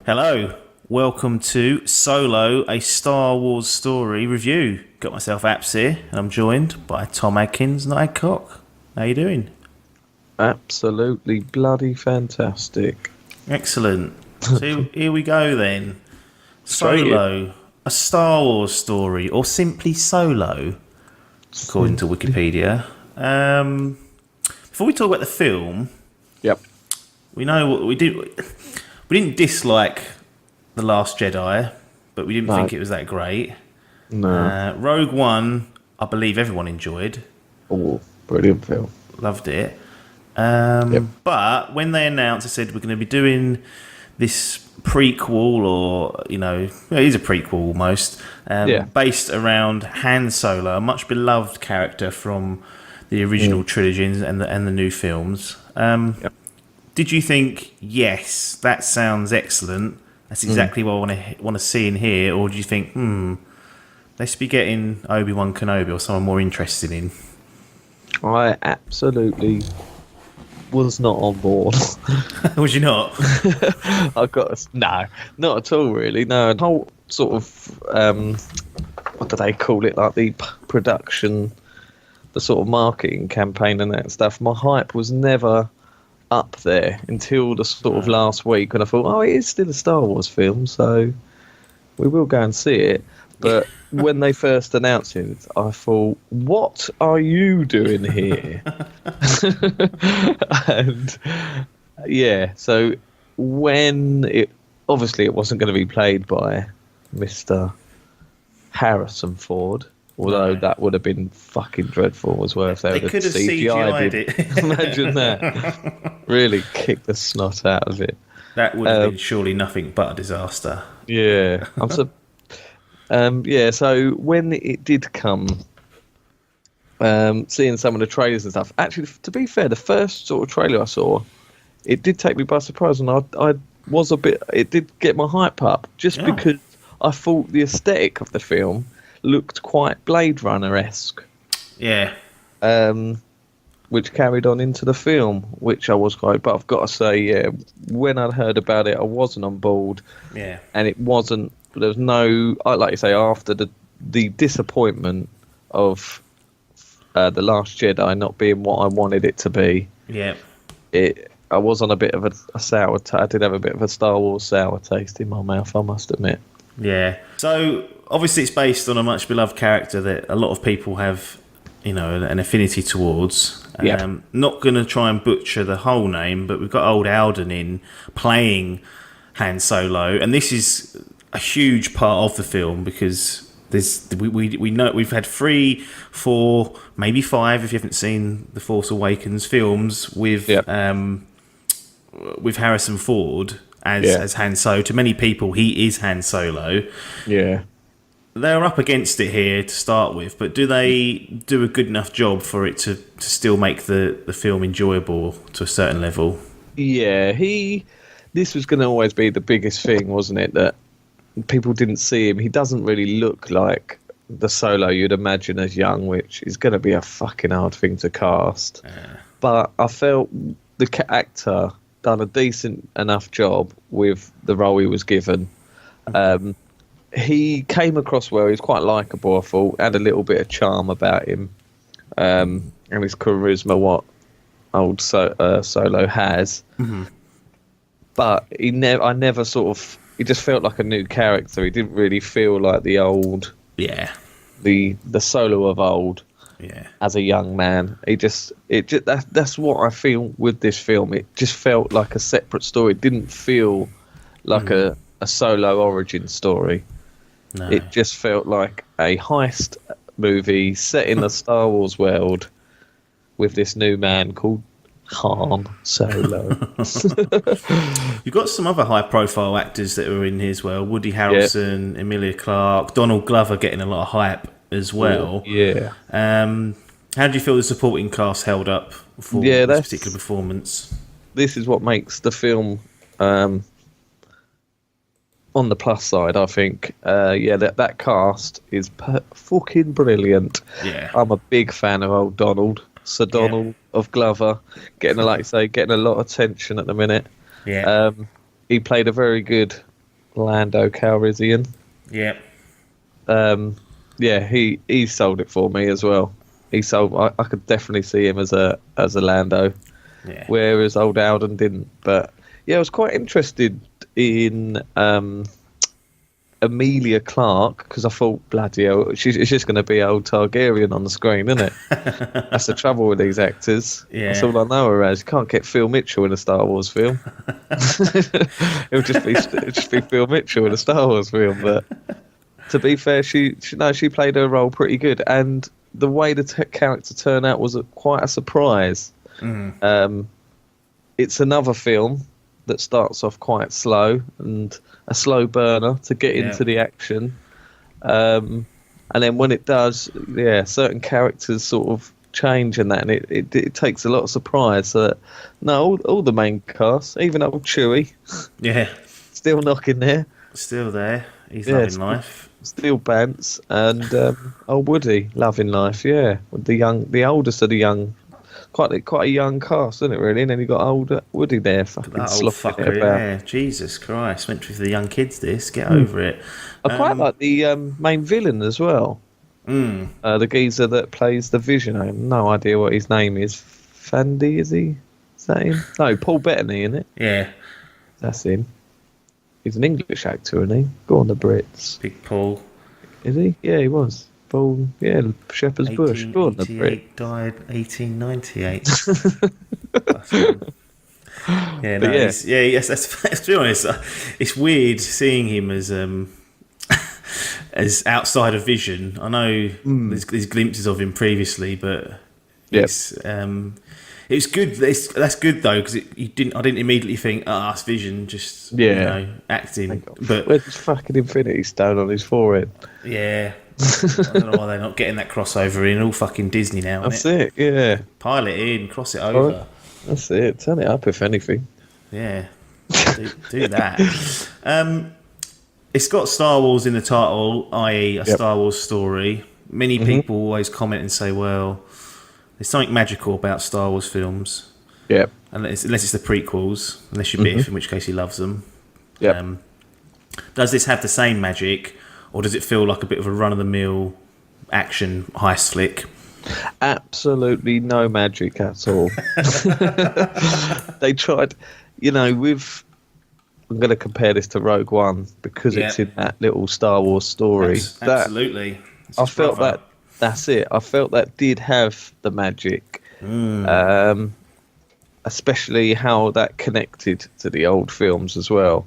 Hello, welcome to Solo, a Star Wars story review. Got myself Apps here, and I'm joined by Tom Adkins and Adcock. How you doing? Absolutely bloody fantastic. Excellent. So here we go then. Solo, a Star Wars story, or simply Solo, according to Wikipedia. Before we talk about the film, Yep. we know what we did. We didn't dislike The Last Jedi, but we didn't think it was that great. No. Rogue One, I believe everyone enjoyed. Oh, brilliant film. Loved it. Yep. But when they announced, they said we're going to be doing this prequel, or, it is a prequel almost, based around Han Solo, a much beloved character from the original trilogy and the new films. Yep. Did you think, yes, that sounds excellent, that's exactly what I want to see and hear, or do you think, let's be getting Obi-Wan Kenobi or someone more interested in? I absolutely was not on board. Was you not? No, not at all, really. No, the whole sort of, what do they call it? Like the production, the sort of marketing campaign and that stuff. My hype was never up there until the sort of last week when I thought, it is still a Star Wars film, so we will go and see it. But when they first announced it, I thought, what are you doing here? And so when it wasn't going to be played by Mr. Harrison Ford, although that would have been fucking dreadful as well if they would have CGI'd it. Imagine that. Really kick the snot out of it. That would have been surely nothing but a disaster. Yeah. So when it did come, seeing some of the trailers and stuff, actually, to be fair, the first sort of trailer I saw, it did take me by surprise, and it did get my hype up, just because I thought the aesthetic of the film looked quite Blade Runner-esque. Yeah. Which carried on into the film, which I was quite... But I've got to say, when I'd heard about it, I wasn't on board. Yeah. And it wasn't... There was no... Like you say, after the disappointment of The Last Jedi not being what I wanted it to be... Yeah. I was on a bit of a sour... I did have a bit of a Star Wars sour taste in my mouth, I must admit. Yeah. So, obviously it's based on a much beloved character that a lot of people have, an affinity towards. Not going to try and butcher the whole name, but we've got old Alden in playing Han Solo, and this is a huge part of the film because we know we've had 3, 4, maybe 5 if you haven't seen the Force Awakens films with Harrison Ford as Han Solo. To many people, he is Han Solo. Yeah. They're up against it here to start with, but do they do a good enough job for it to still make the film enjoyable to a certain level? Yeah, this was going to always be the biggest thing, wasn't it? That people didn't see him. He doesn't really look like the Solo you'd imagine as young, which is going to be a fucking hard thing to cast. But I felt the actor done a decent enough job with the role he was given. He came across well. He was quite likeable, I thought. Had a little bit of charm about him. And his charisma, what old Solo has. Mm-hmm. But he just felt like a new character. He didn't really feel like the old... Yeah. The Solo of old. Yeah. As a young man. That's what I feel with this film. It just felt like a separate story. It didn't feel like a Solo origin story. No. It just felt like a heist movie set in the Star Wars world with this new man called Han Solo. You've got some other high-profile actors that are in here as well. Woody Harrelson, Emilia Clarke, Donald Glover getting a lot of hype as well. Yeah. How do you feel the supporting cast held up for this particular performance? This is what makes the film... on the plus side, I think, that cast is fucking brilliant. Yeah, I'm a big fan of old Donald, Sir Donald of Glover, getting a lot of attention at the minute. Yeah, he played a very good Lando Calrissian. Yeah. Yeah, he sold it for me as well. I could definitely see him as a Lando, whereas old Alden didn't. But yeah, I was quite interested in Emilia Clarke because I thought, bloody hell, it's just going to be old Targaryen on the screen, isn't it? That's the trouble with these actors. Yeah. That's all I know her as. You can't get Phil Mitchell in a Star Wars film. it'll just be Phil Mitchell in a Star Wars film. But to be fair, she played her role pretty good, and the way the character turned out was quite a surprise. It's another film that starts off quite slow and a slow burner to get into the action. And then when it does, certain characters sort of change and that, and it takes a lot of surprise. All the main cast, even old Chewie, still knocking there. Still there. He's loving life. Still Bance and old Woody loving life. Yeah, with the oldest of the young. Quite a young cast, isn't it, really? And then you got old Woody there, fucking slopping it about. Yeah, Jesus Christ. Meant to be for the young kids, this. Get over it. I quite like the main villain as well. The geezer that plays the Vision. I have no idea what his name is. Fandy, is he? Is that him? No, Paul Bettany, isn't it? Yeah. That's him. He's an English actor, isn't he? Go on, the Brits. Big Paul. Is he? Yeah, he was. Paul, Shepherd's Bush. Go on, the Brit. Died 1898. Yes. To be honest, it's weird seeing him as outside of Vision. I know there's glimpses of him previously, but it's good. That's good though, because I didn't immediately think, it's Vision, just acting. But where's his fucking Infinity Stone on his forehead? Yeah. I don't know why they're not getting that crossover in. All fucking Disney now. That's it. Yeah. Pile it in, cross it over. That's it. Turn it up if anything. Yeah. do that. It's got Star Wars in the title, i.e., a Star Wars story. Many people always comment and say, "Well, there's something magical about Star Wars films." Yeah. Unless it's the prequels, unless you're Biff, in which case he loves them. Yeah. Does this have the same magic? Or does it feel like a bit of a run-of-the-mill action heist flick? Absolutely no magic at all. They tried, I'm going to compare this to Rogue One because it's in that little Star Wars story. Absolutely. I felt that's it. I felt that did have the magic. Especially how that connected to the old films as well.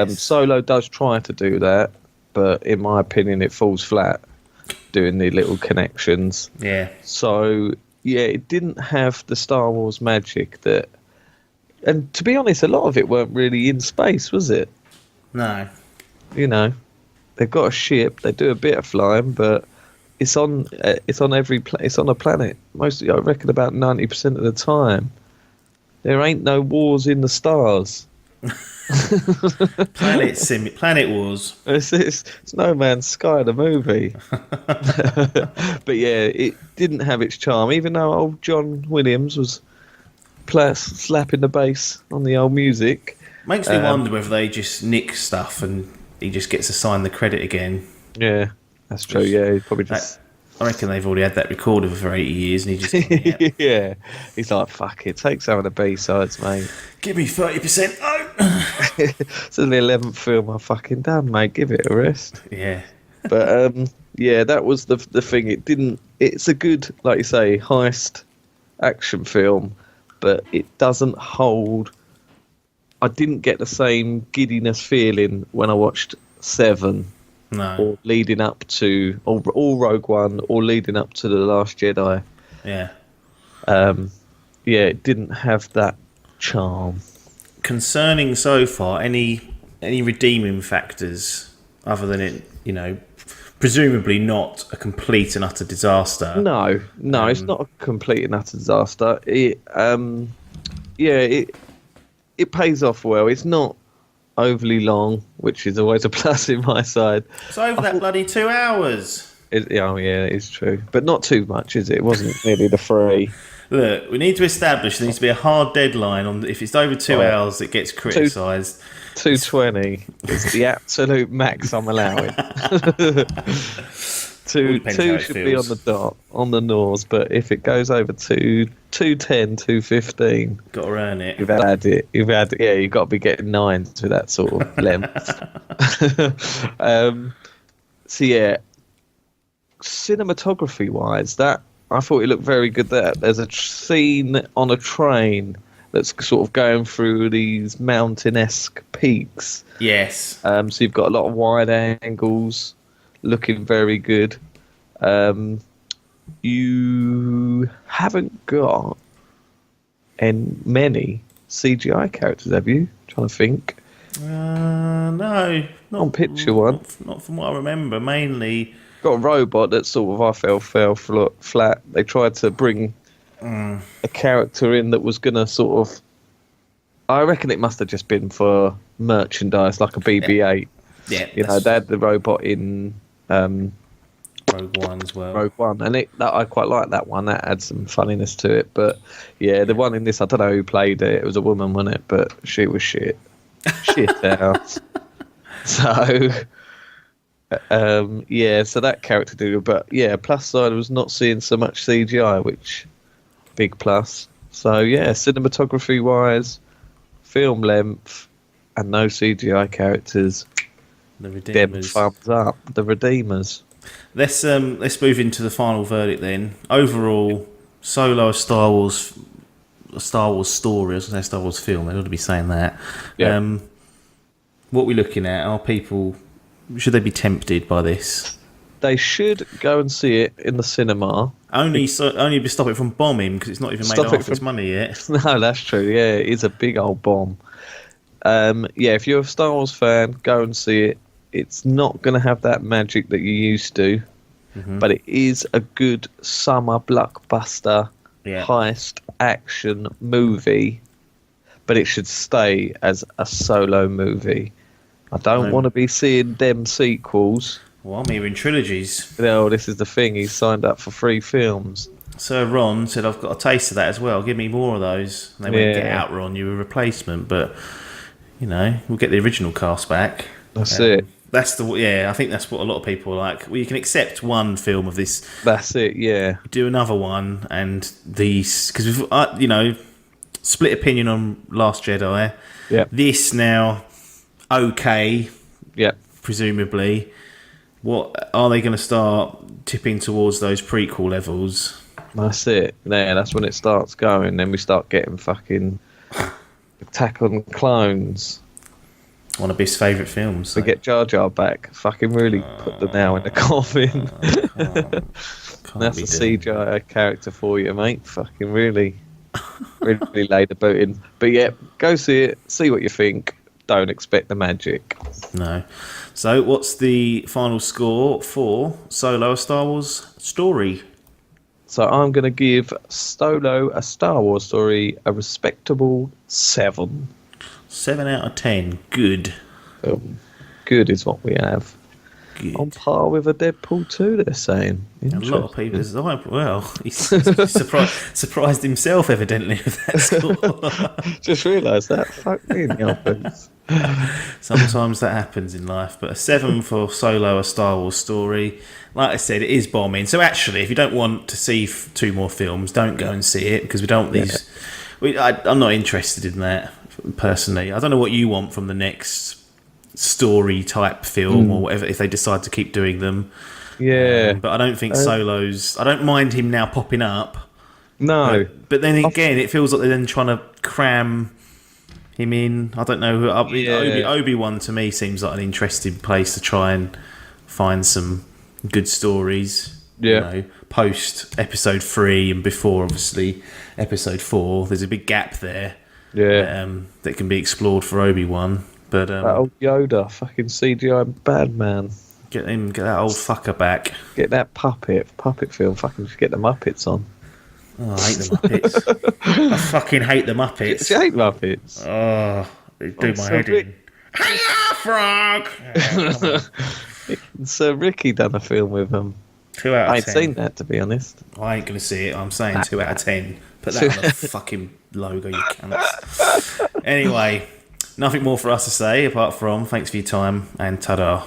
Solo does try to do that, but in my opinion, it falls flat doing the little connections. Yeah. So, it didn't have the Star Wars magic that... And to be honest, a lot of it weren't really in space, was it? No. They've got a ship, they do a bit of flying, but it's on a planet. Mostly, I reckon about 90% of the time. There ain't no wars in the stars. Planet Wars. It's No Man's Sky, the movie. But it didn't have its charm, even though old John Williams was slapping the bass on the old music. Makes me wonder whether they just nick stuff and he just gets assigned the credit again. Yeah, that's true. Yeah, he probably just... I reckon they've already had that recorded for 80 years and he just... Yeah. He's like, fuck it, take some of the B-sides, mate. Give me 30%. Oh! It's only the 11th film I've fucking done, mate. Give it a rest. Yeah. But, that was the thing. It's a good, like you say, heist action film, but it doesn't hold... I didn't get the same giddiness feeling when I watched 7. No. Or leading up to, or Rogue One, or leading up to The Last Jedi. Yeah. It didn't have that charm. Concerning so far, any redeeming factors other than it, presumably not a complete and utter disaster. No, it's not a complete and utter disaster. It pays off well. It's not overly long, which is always a plus in my side. It's over that bloody 2 hours. It's true. But not too much, is it? It wasn't nearly the 3. Look, we need to establish there needs to be a hard deadline on if it's over 2 hours, it gets criticised. 220 is the absolute max I'm allowing. Two should be on the dot, on the nose, but if it goes over 210, 215, Got to earn it. you've got to be getting 9s with that sort of length. So yeah, cinematography wise, that I thought it looked very good. There, there's a scene on a train that's sort of going through these mountain-esque peaks. Yes. So you've got a lot of wide angles, looking very good. You haven't got many CGI characters, have you? Trying to think. No, not On picture one. Not from what I remember. Mainly, Got a robot that sort of fell flat. They tried to bring a character in that was going to sort of... I reckon it must have just been for merchandise, like a BB-8. yeah. You know, they had the robot in Rogue One as well. Rogue One, and I quite like that one. That adds some funniness to it. But yeah, the one in this, I don't know who played it. It was a woman, wasn't it? But she was shit. Shit out. So... yeah, so that character did, but yeah, plus side was not seeing so much CGI, which big plus. So yeah, cinematography wise, film length, and no CGI characters. The Redeemers. Them thumbs up. The Redeemers. Let's move into the final verdict then. Overall, Solo, a Star Wars story. I was going to say Star Wars film. They ought to be saying that. Yeah. What we're looking at are people. Should they be tempted by this? They should go and see it in the cinema. Only to stop it from bombing, because it's not even made half its money yet. No, that's true. Yeah, it is a big old bomb. Yeah, if you're a Star Wars fan, go and see it. It's not going to have that magic that you used to, but it is a good summer blockbuster heist action movie. But it should stay as a Solo movie. I don't want to be seeing them sequels. Well, I'm hearing trilogies. No, this is the thing. He's signed up for 3 films. Sir Ron said, I've got a taste of that as well. Give me more of those. And they went, get out, Ron. You're a replacement. But, you know, we'll get the original cast back. That's it. That's I think that's what a lot of people are like. Well, you can accept one film of this. That's it, yeah. Do another one. And these... Because we've, you know, split opinion on Last Jedi. Yeah. This now... okay, presumably. What are they going to start tipping towards those prequel levels? That's it. Yeah, that's when it starts going. Then we start getting fucking Attack on Clones. One of Biff's favourite films. We get Jar Jar back. Fucking really put the nail in the coffin. Can't That's a CGI character for you, mate. Fucking really laid the boot in. But yeah, go see it. See what you think. Don't expect the magic. No. So, what's the final score for Solo, a Star Wars story? So, I'm going to give Solo, a Star Wars story, a respectable 7. 7 out of 10. Good. Good is what we have. Good. On par with a Deadpool 2, they're saying. A lot of people he's surprised himself, evidently, with that score. Just realised that. Fuck me in the office. Sometimes that happens in life. But a 7 for Solo, a Star Wars story. Like I said, it is bombing. So actually, if you don't want to see 2 more films, don't go and see it, because we don't want these... I'm not interested in that, personally. I don't know what you want from the next story type film or whatever, if they decide to keep doing them. But I don't think Solo's... I don't mind him now popping up. No. But then again, it feels like they're then trying to cram him in. I don't know. Obi-Wan to me seems like an interesting place to try and find some good stories. Yeah. You know, post episode 3 and before, obviously, episode 4. There's a big gap there. Yeah. That can be explored for Obi-Wan. But that old Yoda, fucking CGI bad man. Get that old fucker back. Get that puppet film. Fucking just get the Muppets on. Oh, I hate the Muppets. I fucking hate the Muppets. You hate Muppets? Oh, they do my head in. Hiya, frog! Sir Ricky done a film with them. 2 out of 10. I ain't seen that, to be honest. I ain't going to see it. I'm saying 2 out of 10. Put that on the fucking logo, you cunts. Anyway, nothing more for us to say apart from thanks for your time and ta-da.